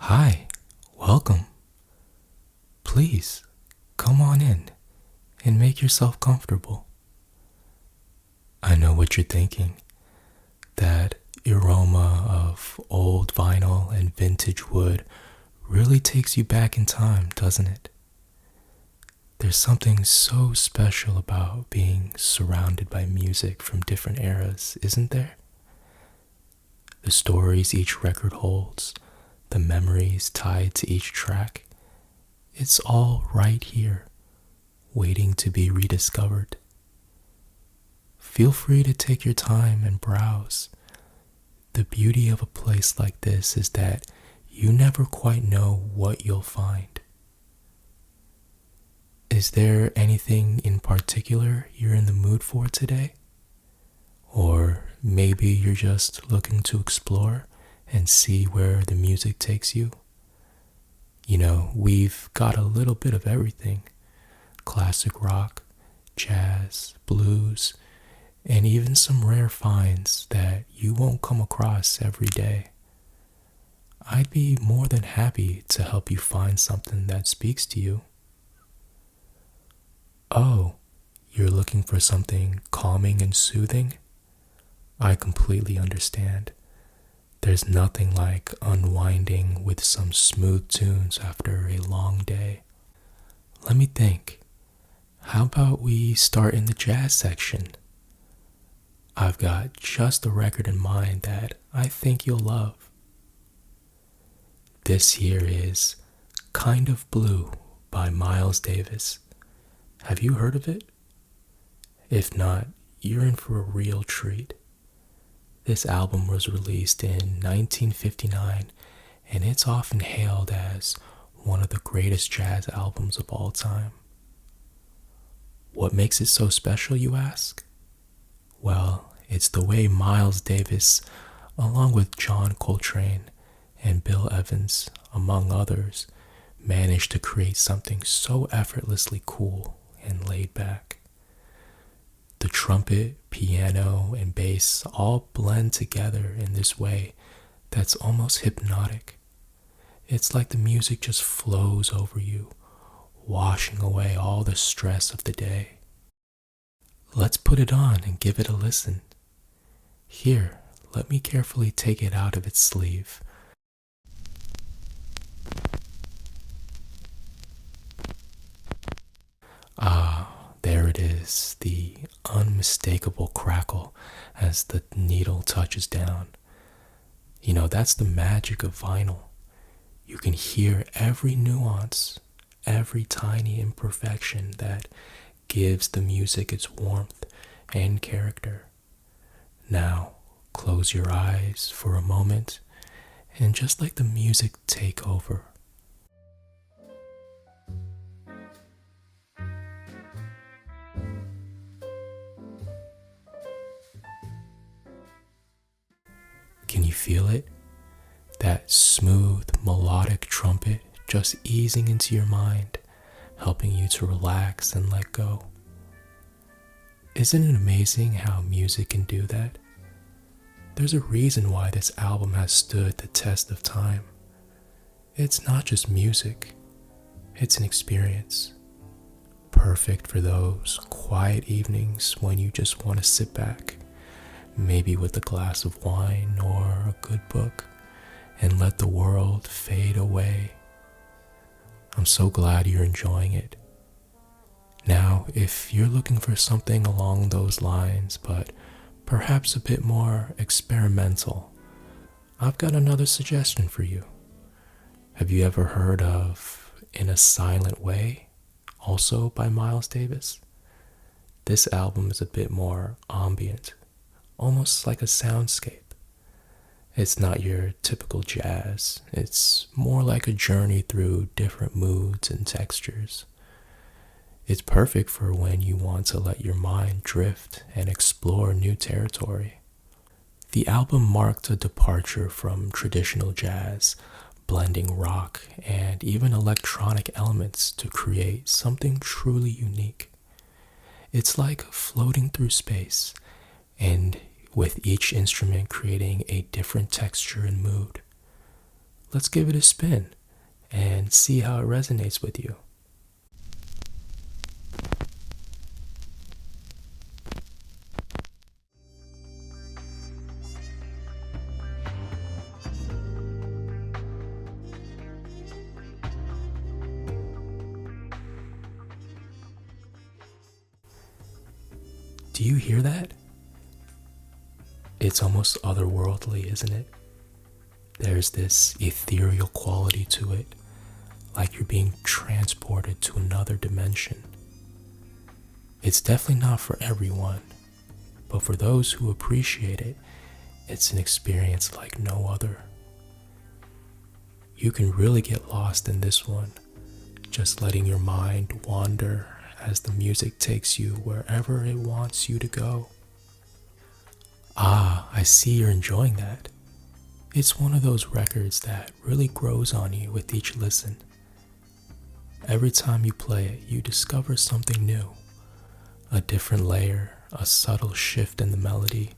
Hi, welcome. Please, come on in and make yourself comfortable. I know what you're thinking. That aroma of old vinyl and vintage wood really takes you back in time, doesn't it? There's something so special about being surrounded by music from different eras, isn't there? The stories each record holds, the memories tied to each track, it's all right here, waiting to be rediscovered. Feel free to take your time and browse. The beauty of a place like this is that you never quite know what you'll find. Is there anything in particular you're in the mood for today? Or maybe you're just looking to explore and see where the music takes you? You know, we've got a little bit of everything. Classic rock, jazz, blues, and even some rare finds that you won't come across every day. I'd be more than happy to help you find something that speaks to you. Oh, you're looking for something calming and soothing? I completely understand. There's nothing like unwinding with some smooth tunes after a long day. Let me think. How about we start in the jazz section? I've got just a record in mind that I think you'll love. This here is Kind of Blue by Miles Davis. Have you heard of it? If not, you're in for a real treat. This album was released in 1959, and it's often hailed as one of the greatest jazz albums of all time. What makes it so special, you ask? Well, it's the way Miles Davis, along with John Coltrane and Bill Evans, among others, managed to create something so effortlessly cool and laid back. The trumpet, piano, and bass all blend together in this way that's almost hypnotic. It's like the music just flows over you, washing away all the stress of the day. Let's put it on and give it a listen. Here, let me carefully take it out of its sleeve. There it is, the unmistakable crackle as the needle touches down. You know, that's the magic of vinyl. You can hear every nuance, every tiny imperfection that gives the music its warmth and character. Now, close your eyes for a moment and just let the music take over. Can you feel it? That smooth, melodic trumpet just easing into your mind, helping you to relax and let go. Isn't it amazing how music can do that? There's a reason why this album has stood the test of time. It's not just music, it's an experience. Perfect for those quiet evenings when you just want to sit back, maybe with a glass of wine or a good book, and let the world fade away. I'm so glad you're enjoying it. Now, if you're looking for something along those lines, but perhaps a bit more experimental, I've got another suggestion for you. Have you ever heard of In a Silent Way, also by Miles Davis? This album is a bit more ambient, almost like a soundscape. It's not your typical jazz. It's more like a journey through different moods and textures. It's perfect for when you want to let your mind drift and explore new territory. The album marked a departure from traditional jazz, blending rock and even electronic elements to create something truly unique. It's like floating through space, and with each instrument creating a different texture and mood. let's give it a spin and see how it resonates with you. Do you hear that? It's almost otherworldly, isn't it? There's this ethereal quality to it, like you're being transported to another dimension. It's definitely not for everyone, but for those who appreciate it, it's an experience like no other. You can really get lost in this one, just letting your mind wander as the music takes you wherever it wants you to go. Ah, I see you're enjoying that. It's one of those records that really grows on you with each listen. Every time you play it, you discover something new, a different layer, a subtle shift in the melody.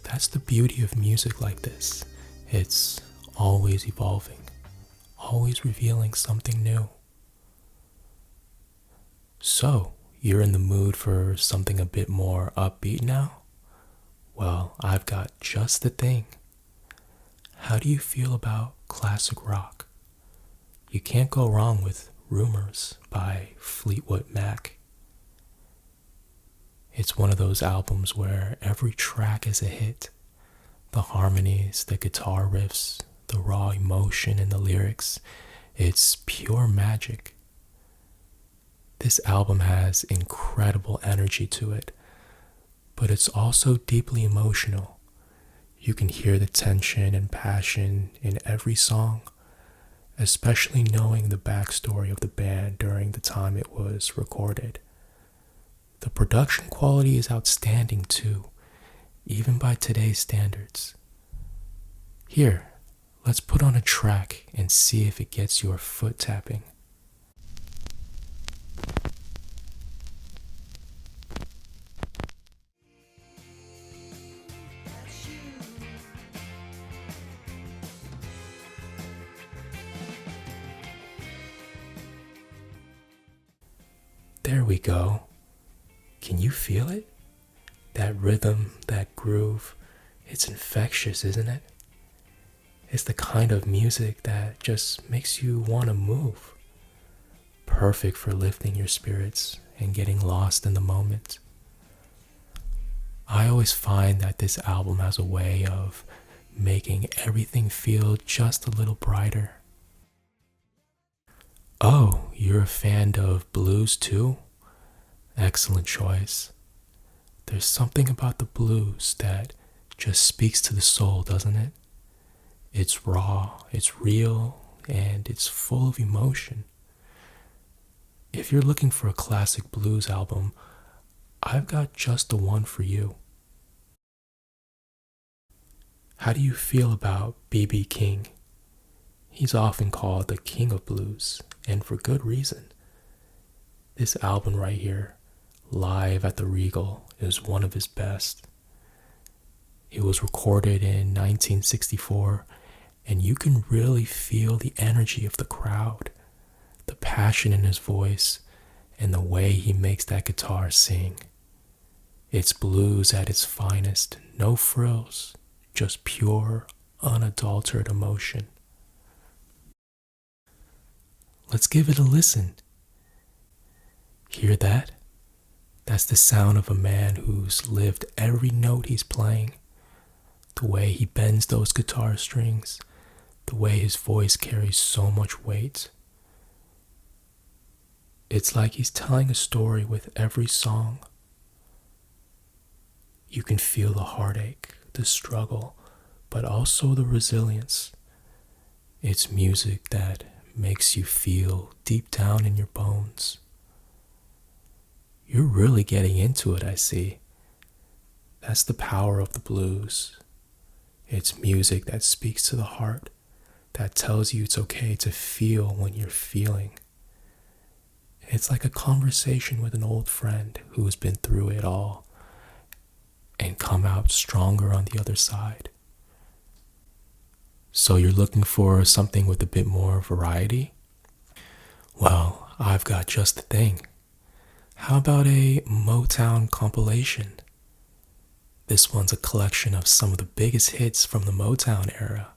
That's the beauty of music like this. It's always evolving, always revealing something new. So, you're in the mood for something a bit more upbeat now? Well, I've got just the thing. How do you feel about classic rock? You can't go wrong with Rumors by Fleetwood Mac. It's one of those albums where every track is a hit. The harmonies, the guitar riffs, the raw emotion in the lyrics, it's pure magic. This album has incredible energy to it, but it's also deeply emotional. You can hear the tension and passion in every song, especially knowing the backstory of the band during the time it was recorded. The production quality is outstanding too, even by today's standards. Here, let's put on a track and see if it gets your foot tapping. There we go. Can you feel it? That rhythm, that groove, it's infectious, isn't it? It's the kind of music that just makes you want to move. Perfect for lifting your spirits and getting lost in the moment. I always find that this album has a way of making everything feel just a little brighter. Oh, you're a fan of blues too? Excellent choice. There's something about the blues that just speaks to the soul, doesn't it? It's raw, it's real, and it's full of emotion. If you're looking for a classic blues album, I've got just the one for you. How do you feel about B.B. King? He's often called the king of blues, and for good reason. This album right here, Live at the Regal, is one of his best. It was recorded in 1964, and you can really feel the energy of the crowd, the passion in his voice, and the way he makes that guitar sing. It's blues at its finest, no frills, just pure, unadulterated emotion. Let's give it a listen. Hear that? That's the sound of a man who's lived every note he's playing. The way he bends those guitar strings, the way his voice carries so much weight. It's like he's telling a story with every song. You can feel the heartache, the struggle, but also the resilience. It's music that makes you feel deep down in your bones. You're really getting into it, I see. That's the power of the blues. It's music that speaks to the heart, that tells you it's okay to feel when you're feeling. It's like a conversation with an old friend who's been through it all and come out stronger on the other side. So you're looking for something with a bit more variety? Well, I've got just the thing. How about a Motown compilation? This one's a collection of some of the biggest hits from the Motown era.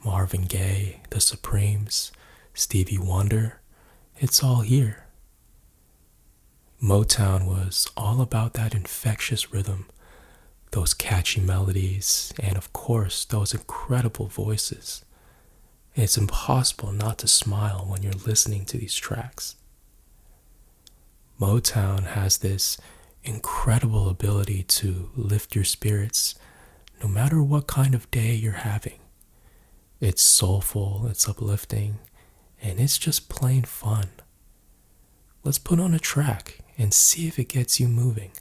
Marvin Gaye, The Supremes, Stevie Wonder, it's all here. Motown was all about that infectious rhythm, those catchy melodies, and of course, those incredible voices. It's impossible not to smile when you're listening to these tracks. Motown has this incredible ability to lift your spirits no matter what kind of day you're having. It's soulful, it's uplifting, and it's just plain fun. Let's put on a track and see if it gets you moving.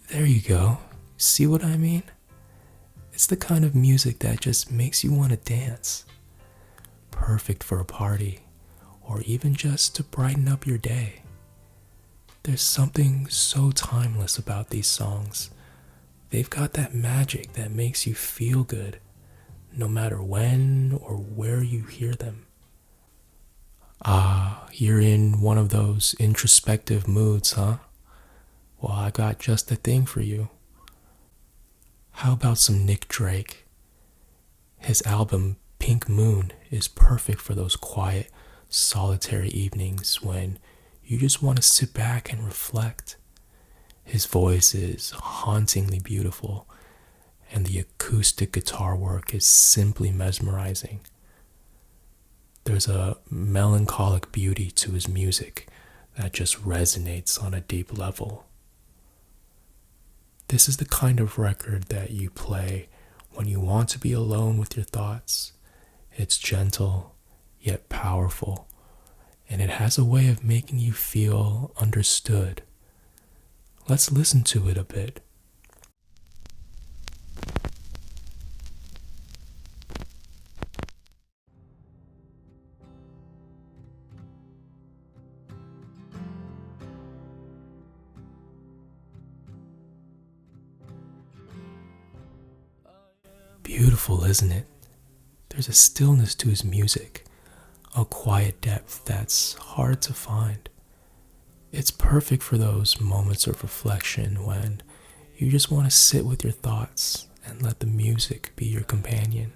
There you go. See what I mean? It's the kind of music that just makes you want to dance. Perfect for a party, or even just to brighten up your day. There's something so timeless about these songs. They've got that magic that makes you feel good, no matter when or where you hear them. You're in one of those introspective moods, huh? Well, I got just the thing for you. How about some Nick Drake? His album Pink Moon is perfect for those quiet, solitary evenings when you just want to sit back and reflect. His voice is hauntingly beautiful, and the acoustic guitar work is simply mesmerizing. There's a melancholic beauty to his music that just resonates on a deep level. This is the kind of record that you play when you want to be alone with your thoughts. It's gentle, yet powerful, and it has a way of making you feel understood. Let's listen to it a bit. Beautiful, isn't it? There's a stillness to his music, a quiet depth that's hard to find. It's perfect for those moments of reflection when you just want to sit with your thoughts and let the music be your companion.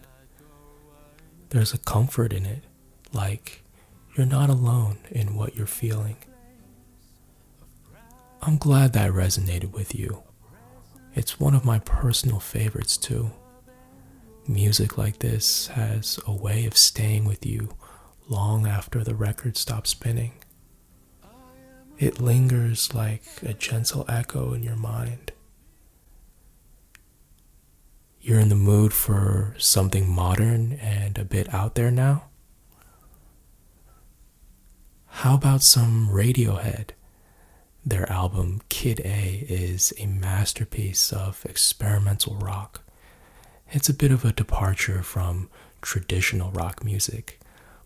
There's a comfort in it, like you're not alone in what you're feeling. I'm glad that resonated with you. It's one of my personal favorites too. Music like this has a way of staying with you long after the record stops spinning. It lingers like a gentle echo in your mind. You're in the mood for something modern and a bit out there now? How about some Radiohead? Their album Kid A is a masterpiece of experimental rock. It's a bit of a departure from traditional rock music,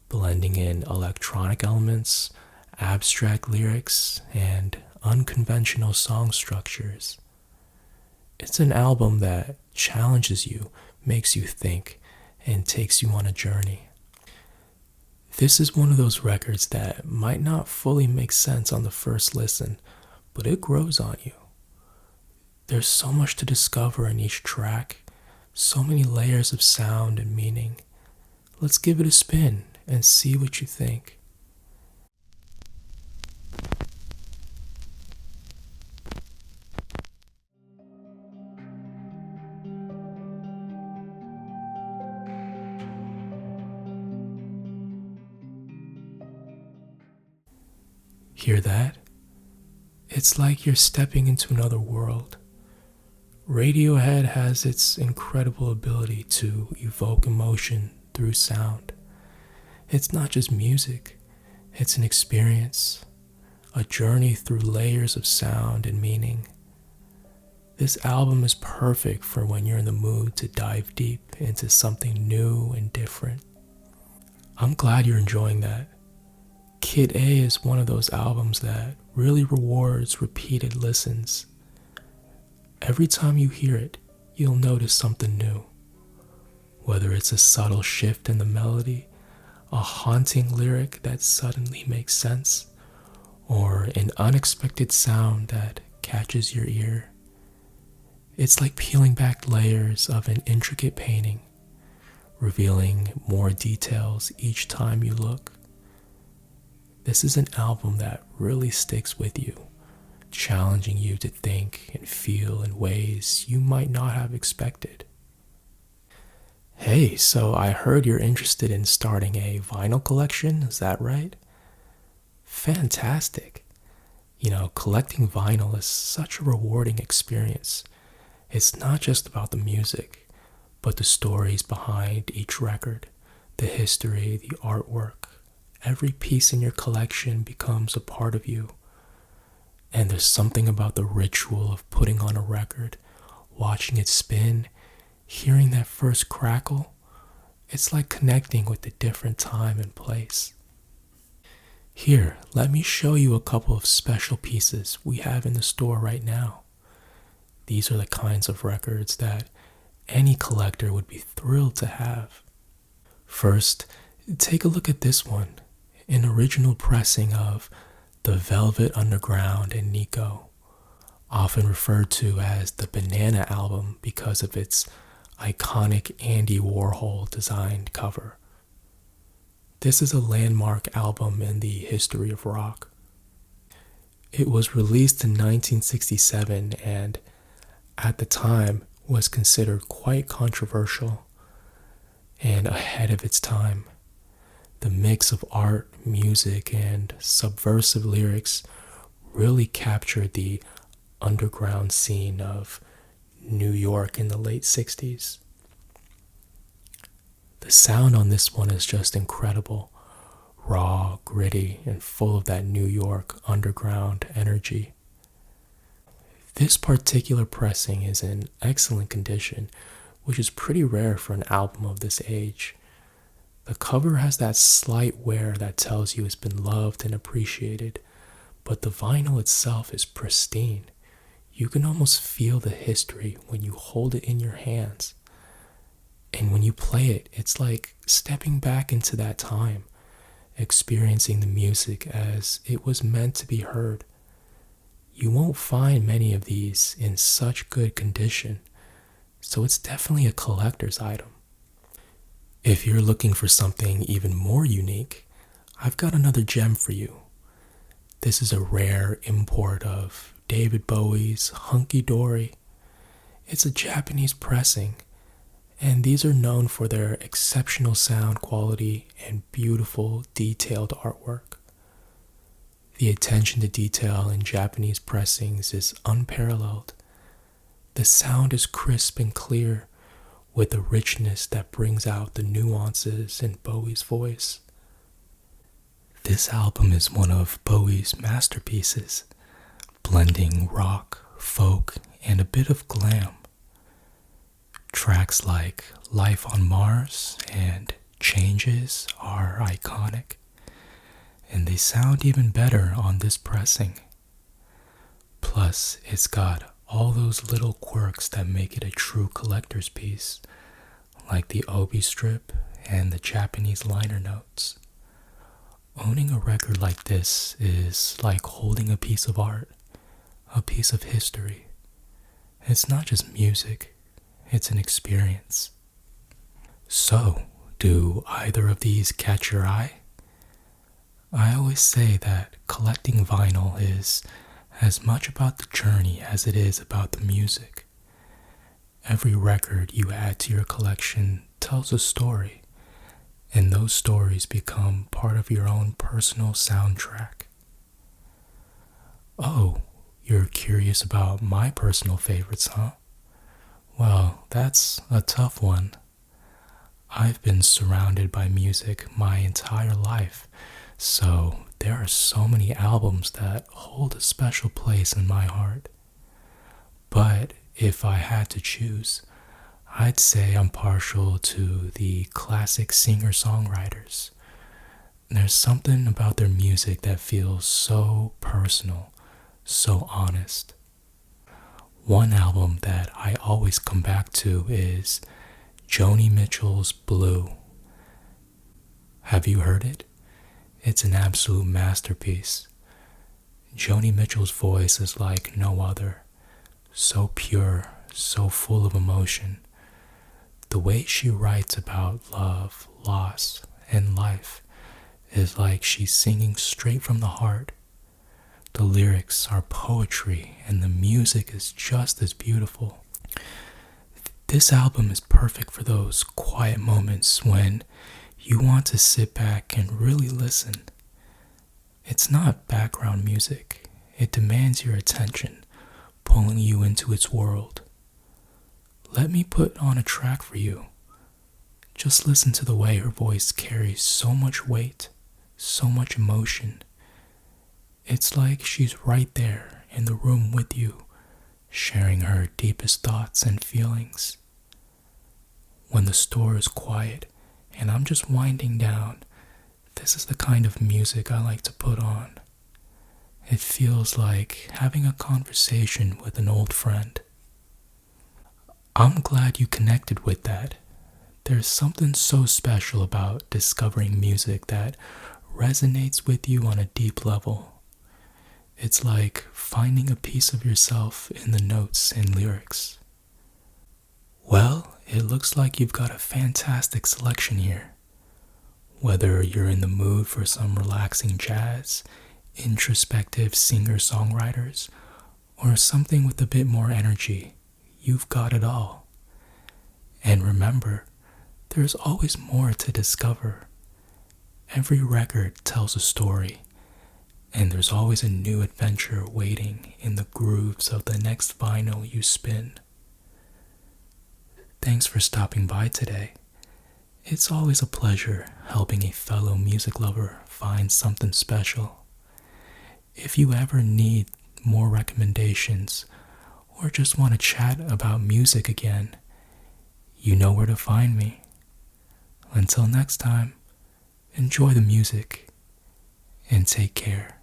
blending in electronic elements, abstract lyrics, and unconventional song structures. It's an album that challenges you, makes you think, and takes you on a journey. This is one of those records that might not fully make sense on the first listen, but it grows on you. There's so much to discover in each track, so many layers of sound and meaning. Let's give it a spin and see what you think. Hear that? It's like you're stepping into another world. Radiohead has its incredible ability to evoke emotion through sound. It's not just music, it's an experience, a journey through layers of sound and meaning. This album is perfect for when you're in the mood to dive deep into something new and different. I'm glad you're enjoying that. Kid A is one of those albums that really rewards repeated listens. Every time you hear it, you'll notice something new. Whether it's a subtle shift in the melody, a haunting lyric that suddenly makes sense, or an unexpected sound that catches your ear. It's like peeling back layers of an intricate painting, revealing more details each time you look. This is an album that really sticks with you, challenging you to think and feel in ways you might not have expected. Hey, so I heard you're interested in starting a vinyl collection, is that right? Fantastic. Collecting vinyl is such a rewarding experience. It's not just about the music, but the stories behind each record, the history, the artwork. Every piece in your collection becomes a part of you. And there's something about the ritual of putting on a record, watching it spin, hearing that first crackle. It's like connecting with a different time and place. Here, let me show you a couple of special pieces we have in the store right now. These are the kinds of records that any collector would be thrilled to have. First, take a look at this one, an original pressing of The Velvet Underground and Nico, often referred to as the Banana Album because of its iconic Andy Warhol designed cover. This is a landmark album in the history of rock. It was released in 1967 and, at the time, was considered quite controversial and ahead of its time. The mix of art, music, and subversive lyrics really captured the underground scene of New York in the late 60s. The sound on this one is just incredible, raw, gritty, and full of that New York underground energy. This particular pressing is in excellent condition, which is pretty rare for an album of this age. The cover has that slight wear that tells you it's been loved and appreciated, but the vinyl itself is pristine. You can almost feel the history when you hold it in your hands. And when you play it, it's like stepping back into that time, experiencing the music as it was meant to be heard. You won't find many of these in such good condition, so it's definitely a collector's item. If you're looking for something even more unique, I've got another gem for you. This is a rare import of David Bowie's Hunky Dory. It's a Japanese pressing, and these are known for their exceptional sound quality and beautiful, detailed artwork. The attention to detail in Japanese pressings is unparalleled. The sound is crisp and clear, with a richness that brings out the nuances in Bowie's voice. This album is one of Bowie's masterpieces, blending rock, folk, and a bit of glam. Tracks like Life on Mars and Changes are iconic, and they sound even better on this pressing. Plus, it's got all those little quirks that make it a true collector's piece, like the obi strip and the Japanese liner notes. Owning a record like this is like holding a piece of art, a piece of history. It's not just music, it's an experience. So, do either of these catch your eye? I always say that collecting vinyl is as much about the journey as it is about the music. Every record you add to your collection tells a story, and those stories become part of your own personal soundtrack. Oh, you're curious about my personal favorites, huh? Well, that's a tough one. I've been surrounded by music my entire life, so there are so many albums that hold a special place in my heart. But if I had to choose, I'd say I'm partial to the classic singer-songwriters. There's something about their music that feels so personal, so honest. One album that I always come back to is Joni Mitchell's Blue. Have you heard it? It's an absolute masterpiece. Joni Mitchell's voice is like no other. So pure, so full of emotion. The way she writes about love, loss, and life is like she's singing straight from the heart. The lyrics are poetry and the music is just as beautiful. This album is perfect for those quiet moments when you want to sit back and really listen. It's not background music. It demands your attention, pulling you into its world. Let me put on a track for you. Just listen to the way her voice carries so much weight, so much emotion. It's like she's right there in the room with you, sharing her deepest thoughts and feelings. When the store is quiet and I'm just winding down, this is the kind of music I like to put on. It feels like having a conversation with an old friend. I'm glad you connected with that. There's something so special about discovering music that resonates with you on a deep level. It's like finding a piece of yourself in the notes and lyrics. Well, it looks like you've got a fantastic selection here. Whether you're in the mood for some relaxing jazz, introspective singer-songwriters, or something with a bit more energy, you've got it all. And remember, there's always more to discover. Every record tells a story, and there's always a new adventure waiting in the grooves of the next vinyl you spin. Thanks for stopping by today. It's always a pleasure helping a fellow music lover find something special. If you ever need more recommendations or just want to chat about music again, you know where to find me. Until next time, enjoy the music and take care.